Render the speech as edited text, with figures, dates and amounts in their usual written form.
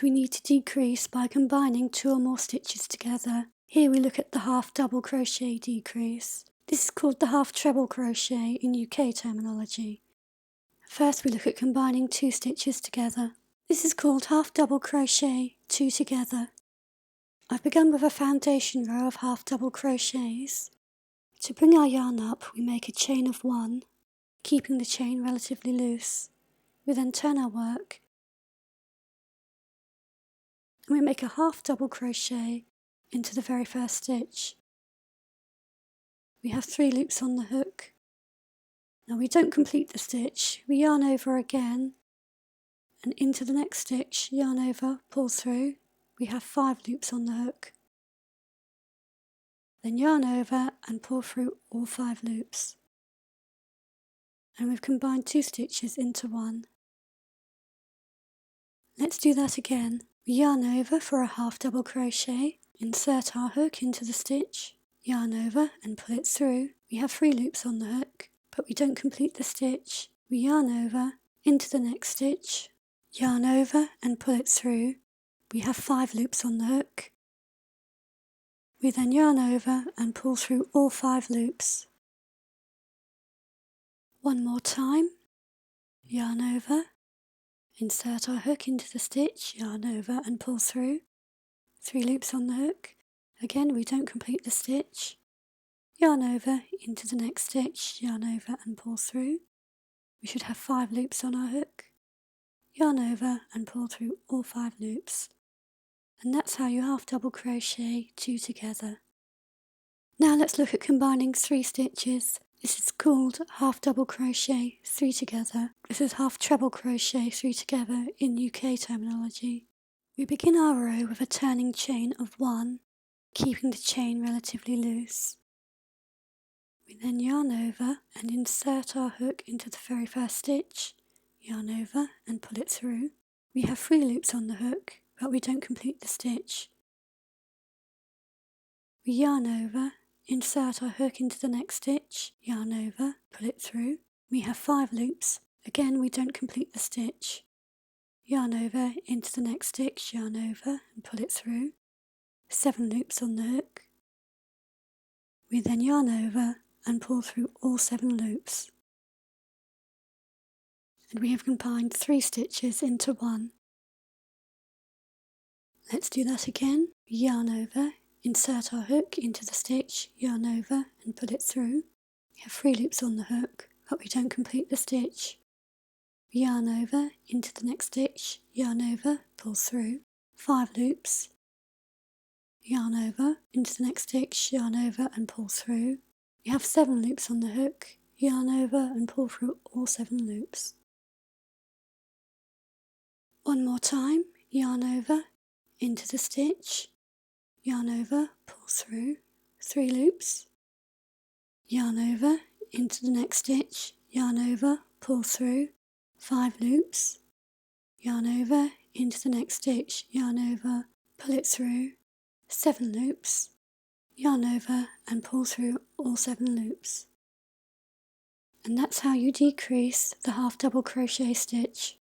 First we need to decrease by combining 2 or more stitches together. Here we look at the half double crochet decrease. This is called the half treble crochet in UK terminology. First we look at combining 2 stitches together. This is called half double crochet 2 together. I've begun with a foundation row of half double crochets. To bring our yarn up, we make a chain of 1, keeping the chain relatively loose. We then turn our work and we make a half double crochet into the very first stitch. We have 3 loops on the hook. Now we don't complete the stitch, we yarn over again and into the next stitch, yarn over, pull through. We have 5 loops on the hook. Then yarn over and pull through all 5 loops. And we've combined 2 stitches into 1. Let's do that again. We yarn over for a half double crochet, insert our hook into the stitch, yarn over and pull it through. We have 3 loops on the hook, but we don't complete the stitch. We yarn over into the next stitch, yarn over and pull it through. We have 5 loops on the hook. We then yarn over and pull through all 5 loops. One more time, yarn over, insert our hook into the stitch, yarn over and pull through. 3 loops on the hook. Again, we don't complete the stitch. Yarn over into the next stitch, yarn over and pull through. We should have 5 loops on our hook. Yarn over and pull through all 5 loops. And that's how you half double crochet 2 together. Now let's look at combining 3 stitches. This is called half double crochet 3 together. This is half treble crochet 3 together in UK terminology. We begin our row with a turning chain of 1, keeping the chain relatively loose. We then yarn over and insert our hook into the very first stitch, yarn over and pull it through. We have 3 loops on the hook, but we don't complete the stitch. We yarn over, insert our hook into the next stitch, yarn over, pull it through. We have 5 loops. Again, we don't complete the stitch. Yarn over into the next stitch, yarn over and pull it through. 7 loops on the hook. We then yarn over and pull through all 7 loops. And we have combined 3 stitches into 1. Let's do that again. Yarn over, insert our hook into the stitch, yarn over and pull it through. We have 3 loops on the hook, but we don't complete the stitch. Yarn over into the next stitch, yarn over, pull through. 5 loops. Yarn over into the next stitch, yarn over and pull through. We have 7 loops on the hook, yarn over and pull through all 7 loops. One more time, yarn over into the stitch, yarn over, pull through, 3 loops, yarn over into the next stitch, yarn over, pull through, 5 loops, yarn over into the next stitch, yarn over, pull it through, 7 loops, yarn over and pull through all 7 loops. And that's how you decrease the half double crochet stitch.